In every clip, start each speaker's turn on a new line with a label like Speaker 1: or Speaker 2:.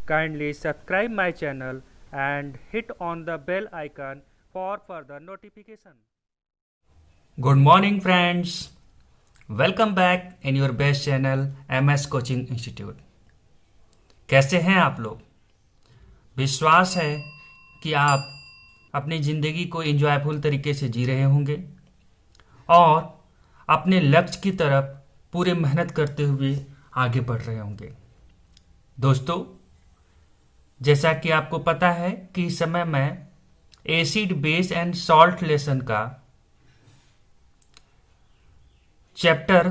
Speaker 1: Kindly subscribe my channel and hit on the bell icon for further notification.
Speaker 2: Good morning friends. Welcome back in your best channel MS Coaching Institute. कैसे हैं आप लोग? विश्वास है कि आप अपनी ज़िंदगी को एंजॉयफुल तरीके से जी रहे होंगे और अपने लक्ष्य की तरफ पूरे मेहनत करते हुए आगे बढ़ रहे होंगे। दोस्तों, जैसा कि आपको पता है कि इस समय मैं acid base and salt lesson का चैप्टर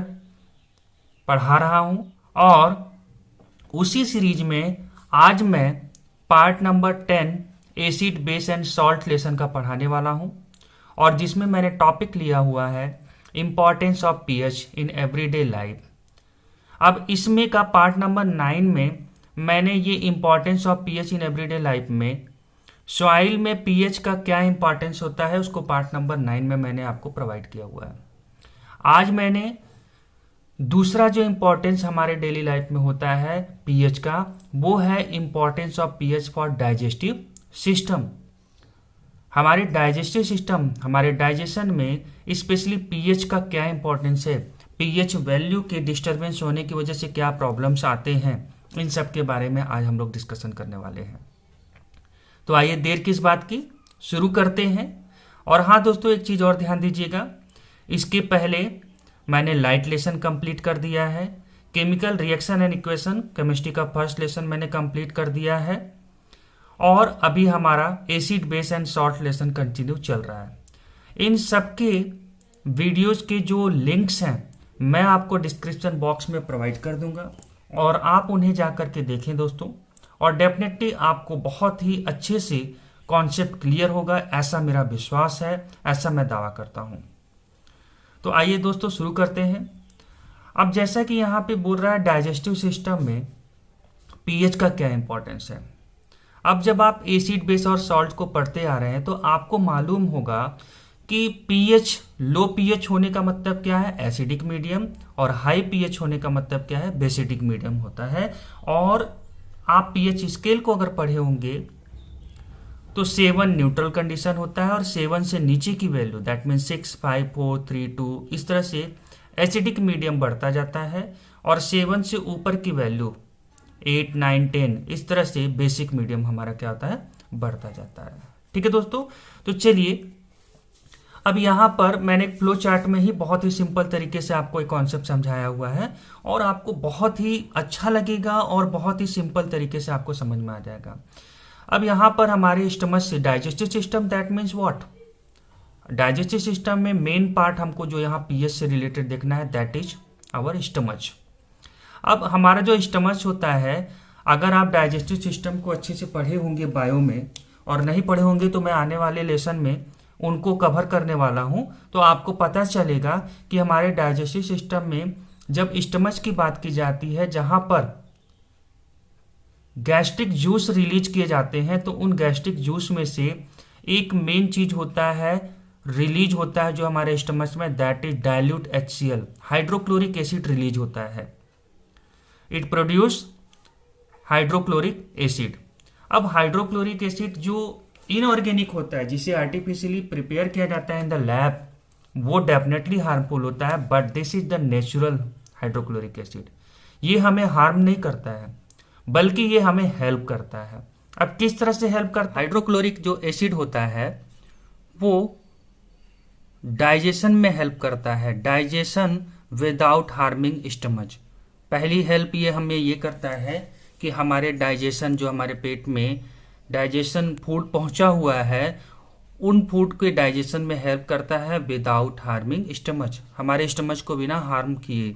Speaker 2: पढ़ा रहा हूं और उसी सीरीज में आज मैं part number 10 acid base and salt lesson का पढ़ाने वाला हूं और जिसमें मैंने टॉपिक लिया हुआ है importance of pH in everyday life. अब इसमें का पार्ट नंबर 9 में मैंने ये importance of pH in everyday life में सॉइल में पीएच का क्या इम्पॉर्टेंस होता है उसको पार्ट नंबर 9 में मैंने आपको प्रोवाइड किया हुआ है। आज मैंने दूसरा जो इम्पोर्टेंस हमारे डेली लाइफ में होता है पीएच का, वो है importance of pH for digestive system. हमारे डाइजेस्टिव सिस्टम, हमारे डाइजेशन में स्पेशली पीएच का क्या इम्पोर्टेंस है, पीएच वैल्यू के डिस्टर्बेंस होने की वजह से क्या प्रॉब्लम्स आते हैं, इन सब के बारे में आज हम लोग डिस्कशन करने वाले हैं। तो आइए देर किस बात की, शुरू करते हैं। और हाँ दोस्तों, एक चीज़ और ध्यान दीजिएगा, इसके पहले मैंने लाइट लेसन कंप्लीट कर दिया है। Chemical reaction and equation chemistry का फर्स्ट लेसन मैंने कंप्लीट कर दिया है और अभी हमारा acid base and salt lesson continue चल रहा है। इन सब के वीडियोस के जो लिंक्स हैं मैं आपको डिस्क्रिप्शन बॉक्स में प्रोवाइड कर दूंगा और आप उन्हें जाकर के देखें दोस्तों, और डेफिनेटली आपको बहुत ही अच्छे से कॉन्सेप्ट क्लियर होगा, ऐसा मेरा विश्वास है, ऐसा मैं दावा करता हूँ। तो आइए दोस्तों शुरू करते हैं। अब जैसा कि यहाँ पे बोल रहा है डाइजेस्टिव सिस्टम में पीएच का क्या इंपॉर्टेंस है। अब जब आप एसिड बेस और सॉल्ट को पढ़ते आ रहे हैं तो आपको मालूम होगा कि पीएच, लो पीएच होने का मतलब क्या है, एसिडिक मीडियम, और हाई पीएच होने का मतलब क्या है, बेसिडिक मीडियम होता है। और आप पीएच स्केल को अगर पढ़े होंगे तो 7 न्यूट्रल कंडीशन होता है और 7 से नीचे की वैल्यू दैट मीन 6, 5, 4, 3, 2 इस तरह से एसिडिक मीडियम बढ़ता जाता है और 7 से ऊपर की वैल्यू 8, 9, 10 इस तरह से बेसिक मीडियम हमारा क्या होता है, बढ़ता जाता है। ठीक है दोस्तों, तो चलिए अब यहाँ पर मैंने एक फ्लो चार्ट में ही बहुत ही सिंपल तरीके से आपको एक कॉन्सेप्ट समझाया हुआ है और आपको बहुत ही अच्छा लगेगा और बहुत ही सिंपल तरीके से आपको समझ में आ जाएगा। अब यहाँ पर हमारे स्टमच से digestive system, that means what, digestive system में मेन पार्ट हमको जो यहाँ पीएच से रिलेटेड देखना है दैट इज आवर स्टमच। अब हमारा जो स्टमच होता है, अगर आप डाइजेस्टिव सिस्टम को अच्छे से पढ़े होंगे बायो में और नहीं पढ़े होंगे तो मैं आने वाले लेसन में उनको कवर करने वाला हूँ, तो आपको पता चलेगा कि हमारे डाइजेस्टिव सिस्टम में जब स्टमच की बात की जाती है जहाँ पर गैस्ट्रिक जूस रिलीज किए जाते हैं, तो उन गैस्ट्रिक जूस में से एक मेन चीज होता है, रिलीज होता है जो हमारे स्टमच में, that is dilute HCl, hydrochloric acid release होता है। It produce hydrochloric acid. अब हाइड्रोक्लोरिक एसिड जो इनऑर्गेनिक होता है, जिसे आर्टिफिशियली प्रिपेयर किया जाता है इन द लैब, वो डेफिनेटली हार्मफुल होता है, but this is the natural hydrochloric acid. ये हमें हार्म नहीं करता है बल्कि ये हमें हेल्प करता है। अब किस तरह से हेल्प करता है, हाइड्रोक्लोरिक जो एसिड होता है वो डाइजेशन में हेल्प करता है, डाइजेशन विदाउट हार्मिंग स्टमच। पहली हेल्प ये हमें ये करता है कि हमारे डाइजेशन, जो हमारे पेट में डाइजेशन फूड पहुंचा हुआ है, उन फूड के डाइजेशन में हेल्प करता है विदाउट हार्मिंग स्टमच, हमारे स्टमच को बिना हार्म किए।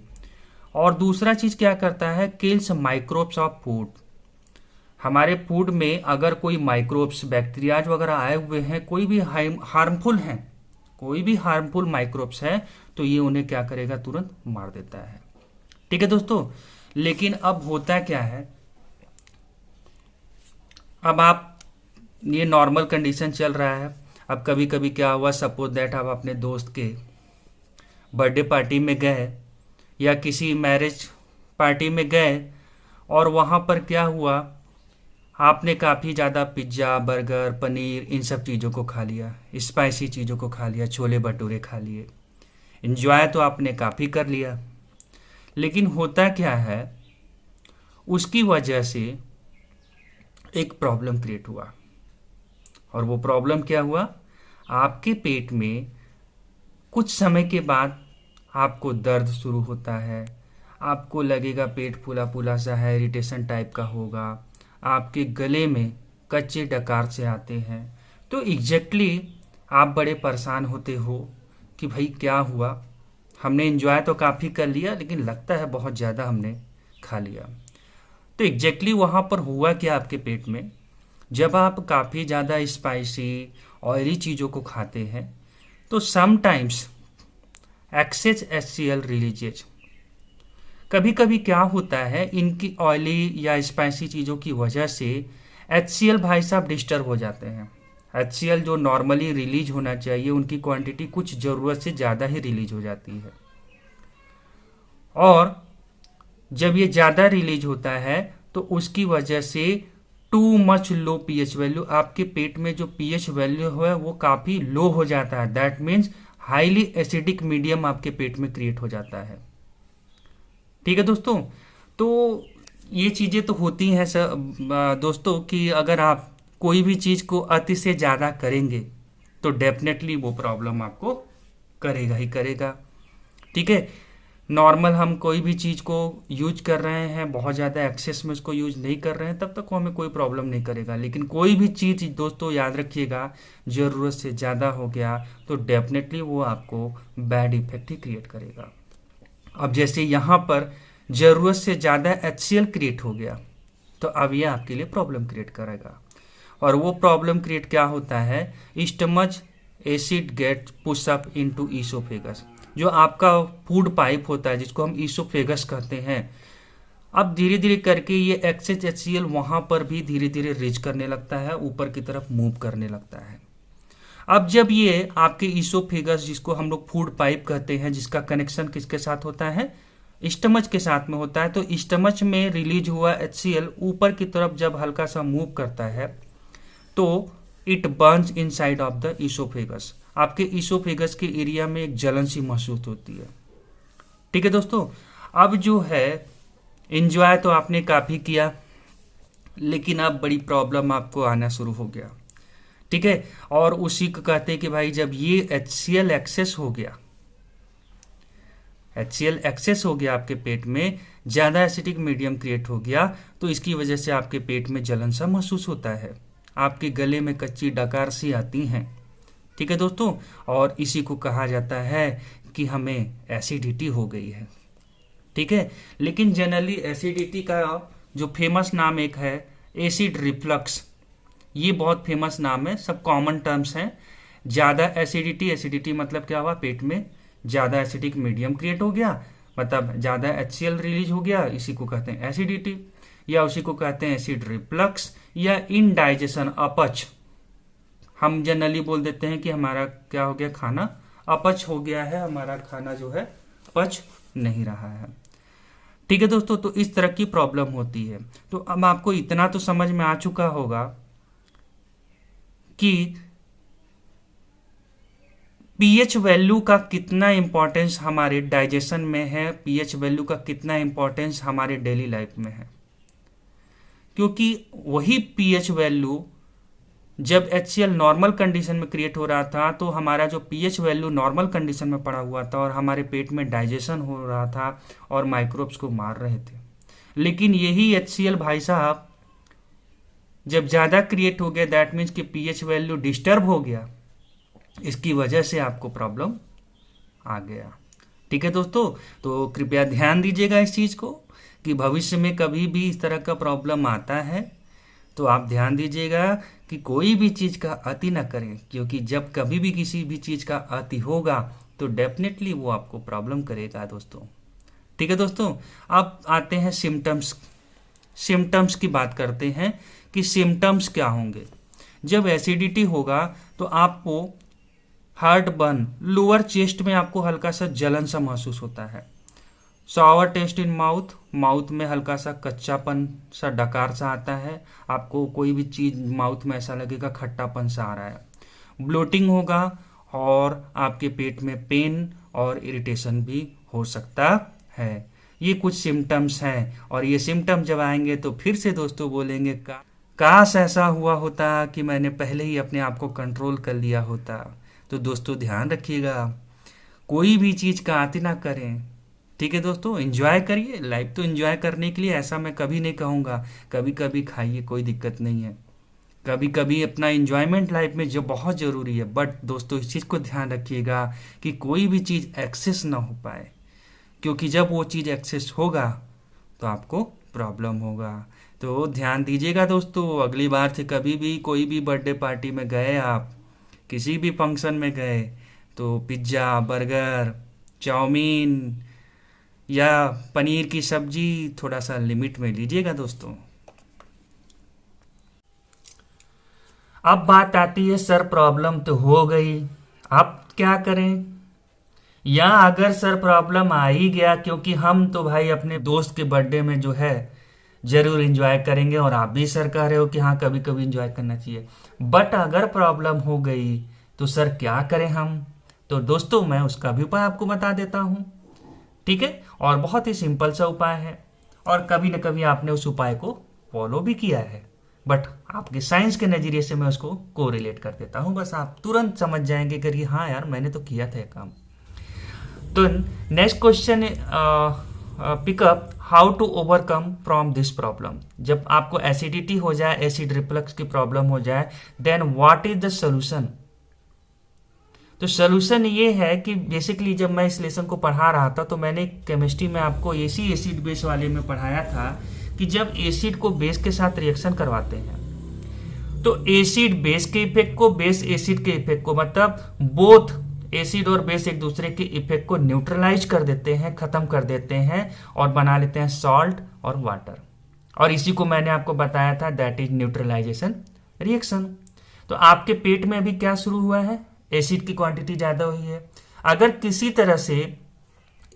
Speaker 2: और दूसरा चीज क्या करता है, किल्स माइक्रोब्स ऑफ फूड। हमारे फूड में अगर कोई माइक्रोब्स, बैक्टीरियाज वगैरह आए हुए हैं, कोई भी हार्मफुल हैं, कोई भी हार्मफुल माइक्रोब्स है, तो ये उन्हें क्या करेगा, तुरंत मार देता है। ठीक है दोस्तों, लेकिन अब होता क्या है, अब आप, ये नॉर्मल कंडीशन चल रहा है। अब कभी कभी क्या हुआ, सपोज दैट आप अपने दोस्त के बर्थडे पार्टी में गए या किसी मैरिज पार्टी में गए और वहाँ पर क्या हुआ आपने काफ़ी ज़्यादा पिज्ज़ा, बर्गर, पनीर इन सब चीज़ों को खा लिया, स्पाइसी चीज़ों को खा लिया, छोले भटूरे खा लिए, एंजॉय तो आपने काफ़ी कर लिया। लेकिन होता क्या है, उसकी वजह से एक प्रॉब्लम क्रिएट हुआ। और वो प्रॉब्लम क्या हुआ, आपके पेट में कुछ समय के बाद आपको दर्द शुरू होता है, आपको लगेगा पेट फूला फूला सा है, इरिटेशन टाइप का होगा, आपके गले में कच्चे डकार से आते हैं। तो एग्जैक्टली आप बड़े परेशान होते हो कि भाई क्या हुआ, हमने एंजॉय तो काफ़ी कर लिया लेकिन लगता है बहुत ज़्यादा हमने खा लिया। तो एग्जैक्टली वहाँ पर हुआ क्या आपके पेट में, जब आप काफ़ी ज़्यादा स्पाइसी ऑयली चीज़ों को खाते हैं तो समटाइम्स एक्सेस HCl रिलीजेज। कभी कभी क्या होता है, इनकी ऑयली या स्पाइसी चीज़ों की वजह से HCl भाई साहब डिस्टर्ब हो जाते हैं। HCl जो नॉर्मली रिलीज होना चाहिए उनकी क्वांटिटी कुछ ज़रूरत से ज़्यादा ही रिलीज हो जाती है। और जब ये ज़्यादा रिलीज होता है तो उसकी वजह से टू मच लो pH वैल्यू, आपके पेट में जो pH वैल्यू है वो काफ़ी लो हो जाता है। That means highly acidic medium आपके पेट में क्रिएट हो जाता है। ठीक है दोस्तों, तो ये चीज़ें तो होती हैं दोस्तों कि अगर आप कोई भी चीज़ को अति से ज़्यादा करेंगे तो डेफिनेटली वो प्रॉब्लम आपको करेगा ही करेगा। ठीक है, नॉर्मल हम कोई भी चीज़ को यूज कर रहे हैं, बहुत ज़्यादा एक्सेस में उसको यूज नहीं कर रहे हैं, तब तक वो हमें कोई प्रॉब्लम नहीं करेगा। लेकिन कोई भी चीज़ दोस्तों याद रखिएगा, ज़रूरत से ज़्यादा हो गया तो डेफिनेटली वो आपको बैड इफेक्ट ही क्रिएट करेगा। अब जैसे यहाँ पर ज़रूरत से ज़्यादा HCl क्रिएट हो गया तो अब ये आपके लिए प्रॉब्लम क्रिएट करेगा। और वो प्रॉब्लम क्रिएट क्या होता है, stomach acid get push up into oesophagus. जो आपका फूड पाइप होता है जिसको हम ईसोफेगस कहते हैं, अब धीरे धीरे करके ये एक्सेस HCl वहाँ पर भी धीरे धीरे रीच करने लगता है, ऊपर की तरफ मूव करने लगता है। अब जब ये आपके ईसोफेगस, जिसको हम लोग फूड पाइप कहते हैं, जिसका कनेक्शन किसके साथ होता है, स्टमच के साथ में होता है, तो स्टमच में रिलीज हुआ HCl ऊपर की तरफ जब हल्का सा मूव करता है तो it Burns inside of the oesophagus. आपके ईसोफेगस के एरिया में एक जलन सी महसूस होती है। ठीक है दोस्तों, अब जो है एंजॉय तो आपने काफ़ी किया लेकिन अब बड़ी प्रॉब्लम आपको आना शुरू हो गया। ठीक है, और उसी को कहते हैं कि भाई जब ये HCl एक्सेस हो गया, HCl एक्सेस हो गया आपके पेट में, ज़्यादा एसिडिक मीडियम क्रिएट हो गया तो इसकी वजह से आपके पेट में जलन सा महसूस होता है, आपके गले में कच्ची डकार सी आती हैं। ठीक है दोस्तों, और इसी को कहा जाता है कि हमें एसिडिटी हो गई है। ठीक है, लेकिन जनरली एसिडिटी का जो फेमस नाम एक है एसिड रिफ्लक्स, ये बहुत फेमस नाम है, सब कॉमन टर्म्स हैं। ज़्यादा एसिडिटी मतलब क्या हुआ, पेट में ज़्यादा एसिडिक मीडियम क्रिएट हो गया, मतलब ज़्यादा HCl रिलीज हो गया, इसी को कहते हैं एसिडिटी, या उसी को कहते हैं एसिड रिफ्लक्स या इनडाइजेशन, अपच। हम जनरली बोल देते हैं कि हमारा क्या हो गया, खाना अपच हो गया है, हमारा खाना जो है पच नहीं रहा है। ठीक है दोस्तों, तो इस तरह की प्रॉब्लम होती है। तो अब आपको इतना तो समझ में आ चुका होगा कि pH वैल्यू का कितना इंपॉर्टेंस हमारे डाइजेशन में है, pH वैल्यू का कितना इंपॉर्टेंस हमारे डेली लाइफ में है। क्योंकि वही pH वैल्यू जब HCl नॉर्मल कंडीशन में क्रिएट हो रहा था तो हमारा जो pH वैल्यू नॉर्मल कंडीशन में पड़ा हुआ था और हमारे पेट में डाइजेशन हो रहा था और माइक्रोब्स को मार रहे थे। लेकिन यही HCl भाई साहब जब ज़्यादा क्रिएट हो गया, दैट मीन्स कि pH वैल्यू डिस्टर्ब हो गया, इसकी वजह से आपको प्रॉब्लम आ गया। ठीक है दोस्तों, तो कृपया ध्यान दीजिएगा इस चीज़ को कि भविष्य में कभी भी इस तरह का प्रॉब्लम आता है तो आप ध्यान दीजिएगा कि कोई भी चीज़ का अति ना करें, क्योंकि जब कभी भी किसी भी चीज़ का अति होगा तो डेफिनेटली वो आपको प्रॉब्लम करेगा दोस्तों। ठीक है दोस्तों, अब आते हैं सिम्टम्स की बात करते हैं कि सिम्टम्स क्या होंगे। जब एसिडिटी होगा तो आपको हार्ट बर्न, लोअर चेस्ट में आपको हल्का सा जलन सा महसूस होता है, sour taste in mouth, mouth में हल्का सा कच्चापन सा डकार सा आता है, आपको कोई भी चीज़ माउथ में ऐसा लगेगा खट्टापन सा आ रहा है। ब्लोटिंग होगा और आपके पेट में पेन और इरिटेशन भी हो सकता है। ये कुछ सिम्टम्स हैं और ये सिम्टम जब आएंगे तो फिर से दोस्तों बोलेंगे काश ऐसा हुआ होता कि मैंने पहले ही अपने आप को कंट्रोल कर लिया होता। तो दोस्तों ध्यान रखिएगा, कोई भी चीज़ का आती ना करें, ठीक है दोस्तों। एंजॉय करिए लाइफ, तो एंजॉय करने के लिए ऐसा मैं कभी नहीं कहूँगा, कभी कभी खाइए, कोई दिक्कत नहीं है, कभी कभी अपना एंजॉयमेंट लाइफ में जो बहुत ज़रूरी है। बट दोस्तों इस चीज़ को ध्यान रखिएगा कि कोई भी चीज़ एक्सेस ना हो पाए, क्योंकि जब वो चीज़ एक्सेस होगा तो आपको प्रॉब्लम होगा। तो ध्यान दीजिएगा दोस्तों, अगली बार से कभी भी कोई भी बर्थडे पार्टी में गए, आप किसी भी फंक्शन में गए, तो पिज्ज़ा, बर्गर, चाउमीन या पनीर की सब्जी थोड़ा सा लिमिट में लीजिएगा दोस्तों। अब बात आती है सर प्रॉब्लम तो हो गई, अब क्या करें? या अगर सर प्रॉब्लम आ ही गया, क्योंकि हम तो भाई अपने दोस्त के बर्थडे में जो है जरूर एंजॉय करेंगे और आप भी सर कह रहे हो कि हाँ कभी कभी एंजॉय करना चाहिए, बट अगर प्रॉब्लम हो गई तो सर क्या करें हम? तो दोस्तों मैं उसका भी उपाय आपको बता देता हूँ, ठीक है। और बहुत ही सिंपल सा उपाय है और कभी न कभी आपने उस उपाय को फॉलो भी किया है, बट आपके साइंस के नज़रिए से मैं उसको कोरिलेट कर देता हूँ, बस आप तुरंत समझ जाएंगे कि हाँ यार मैंने तो किया था ये काम। तो next question pickup how to overcome from this problem. जब आपको एसिडिटी हो जाए, एसिड रिफ्लक्स की प्रॉब्लम हो जाए, then what is the solution? तो सोल्यूशन ये है कि बेसिकली जब मैं इस लेसन को पढ़ा रहा था तो मैंने केमिस्ट्री में आपको एसी एसिड बेस वाले में पढ़ाया था कि जब एसिड को बेस के साथ रिएक्शन करवाते हैं तो एसिड बेस के इफेक्ट को, बेस एसिड के इफेक्ट को, मतलब बोथ एसिड और बेस एक दूसरे के इफेक्ट को न्यूट्रलाइज कर देते हैं, खत्म कर देते हैं और बना लेते हैं सॉल्ट और वाटर। और इसी को मैंने आपको बताया था, दैट इज न्यूट्रलाइजेशन रिएक्शन। तो आपके पेट में अभी क्या शुरू हुआ है? एसिड की क्वांटिटी ज़्यादा हुई है। अगर किसी तरह से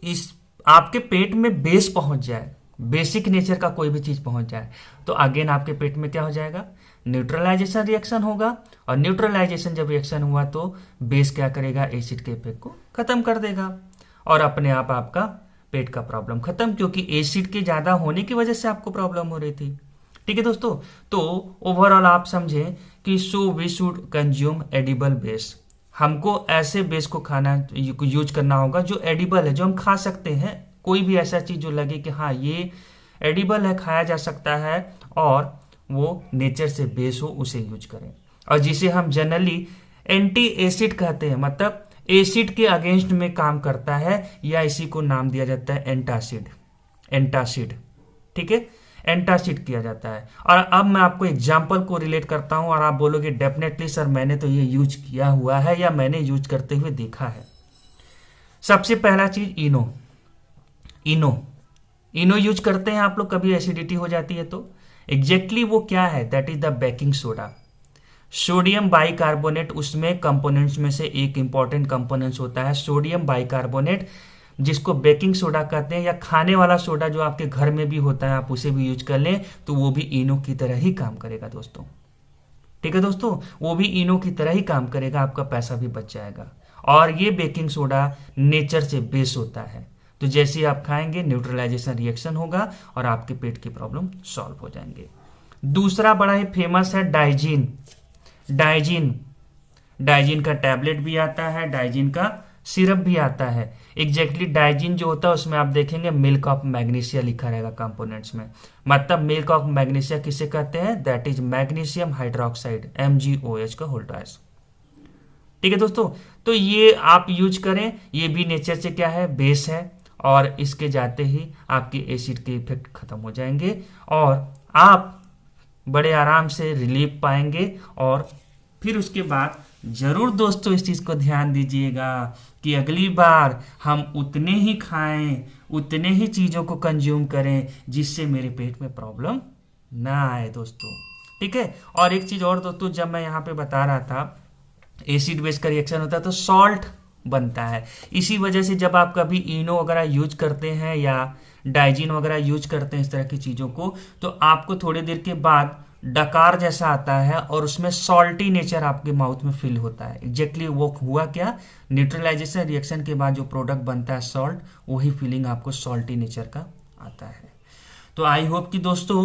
Speaker 2: इस आपके पेट में बेस पहुंच जाए, बेसिक नेचर का कोई भी चीज़ पहुंच जाए, तो अगेन आपके पेट में क्या हो जाएगा? न्यूट्रलाइजेशन रिएक्शन होगा। और न्यूट्रलाइजेशन जब रिएक्शन हुआ तो बेस क्या करेगा? एसिड के इफेक्ट को खत्म कर देगा और अपने आप आपका पेट का प्रॉब्लम खत्म, क्योंकि एसिड के ज़्यादा होने की वजह से आपको प्रॉब्लम हो रही थी, ठीक है दोस्तों। तो ओवरऑल आप समझें कि so we should consume edible base. हमको ऐसे बेस को खाना यूज करना होगा जो एडिबल है, जो हम खा सकते हैं। कोई भी ऐसा चीज़ जो लगे कि हाँ ये एडिबल है, खाया जा सकता है और वो नेचर से बेस हो, उसे यूज करें। और जिसे हम जनरली एंटी एसिड कहते हैं, मतलब एसिड के अगेंस्ट में काम करता है, या इसी को नाम दिया जाता है एंटासिड। एंटासिड, ठीक है, एंटासिड किया जाता है। और अब मैं आपको एग्जाम्पल को रिलेट करता हूं और आप बोलोगे डेफिनेटली सर मैंने तो ये यूज किया हुआ है या मैंने यूज करते हुए देखा है। सबसे पहला चीज इनो। इनो इनो यूज करते हैं आप लोग कभी एसिडिटी हो जाती है तो। एग्जैक्टली वो क्या है? That is the baking soda. Sodium bicarbonate उसमें कंपोनेंट्स में से एक इंपॉर्टेंट कंपोनेंट्स होता है सोडियम बाइकार्बोनेट, जिसको बेकिंग सोडा कहते हैं, या खाने वाला सोडा जो आपके घर में भी होता है, आप उसे भी यूज कर लें तो वो भी इनो की तरह ही काम करेगा दोस्तों, ठीक है दोस्तों। वो भी इनो की तरह ही काम करेगा, आपका पैसा भी बच जाएगा। और ये बेकिंग सोडा नेचर से बेस होता है, तो जैसे ही आप खाएंगे न्यूट्रलाइजेशन रिएक्शन होगा और आपके पेट की प्रॉब्लम सॉल्व हो जाएंगे। दूसरा बड़ा ही फेमस है डाइजीन। डाइजीन डाइजीन का टैबलेट भी आता है, डाइजीन का सिरप भी आता है। एग्जैक्टली डाइजीन जो होता है उसमें आप देखेंगे मिल्क ऑफ मैग्नीशिया लिखा रहेगा कंपोनेंट्स में। मतलब मिल्क ऑफ मैग्नीशिया किसे कहते हैं? That is magnesium hydroxide, MgOH का होल ट्वाइस, ठीक है दोस्तों। तो ये आप यूज करें, ये भी नेचर से क्या है? बेस है, और इसके जाते ही आपके एसिड के इफेक्ट खत्म हो जाएंगे और आप बड़े आराम से रिलीफ पाएंगे। और फिर उसके बाद जरूर दोस्तों इस चीज़ को ध्यान दीजिएगा कि अगली बार हम उतने ही खाएं, उतने ही चीज़ों को कंज्यूम करें जिससे मेरे पेट में प्रॉब्लम ना आए दोस्तों, ठीक है। और एक चीज़ और दोस्तों, जब मैं यहाँ पे बता रहा था एसिड बेस का रिएक्शन होता है तो सॉल्ट बनता है। इसी वजह से जब आप कभी इनो वगैरह यूज करते हैं या डाइजीन वगैरह यूज करते हैं इस तरह की चीज़ों को, तो आपको थोड़ी देर के बाद डकार जैसा आता है और उसमें सॉल्टी नेचर आपके माउथ में फील होता है। एग्जैक्टली वो हुआ क्या, न्यूट्रलाइजेशन रिएक्शन के बाद जो प्रोडक्ट बनता है सॉल्ट, वही फीलिंग आपको सॉल्टी नेचर का आता है। तो आई होप कि दोस्तों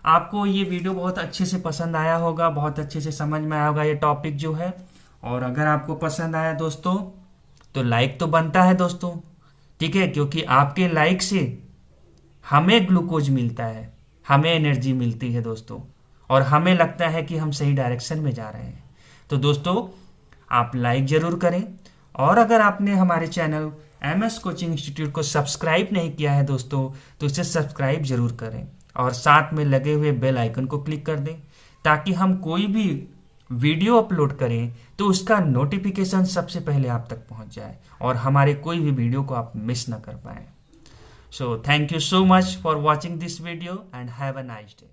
Speaker 2: आपको ये वीडियो बहुत अच्छे से पसंद आया होगा, बहुत अच्छे से समझ में आया होगा ये टॉपिक जो है। और अगर आपको पसंद आया दोस्तों तो लाइक तो बनता है दोस्तों, ठीक है, क्योंकि आपके लाइक से हमें ग्लूकोज मिलता है, हमें एनर्जी मिलती है दोस्तों, और हमें लगता है कि हम सही डायरेक्शन में जा रहे हैं। तो दोस्तों आप लाइक जरूर करें, और अगर आपने हमारे चैनल MS कोचिंग इंस्टीट्यूट को सब्सक्राइब नहीं किया है दोस्तों तो इसे सब्सक्राइब जरूर करें और साथ में लगे हुए बेल आइकन को क्लिक कर दें, ताकि हम कोई भी वीडियो अपलोड करें तो उसका नोटिफिकेशन सबसे पहले आप तक पहुंच जाए और हमारे कोई भी वीडियो को आप मिस ना कर पाएं। So thank you so much for watching this video and have a nice day.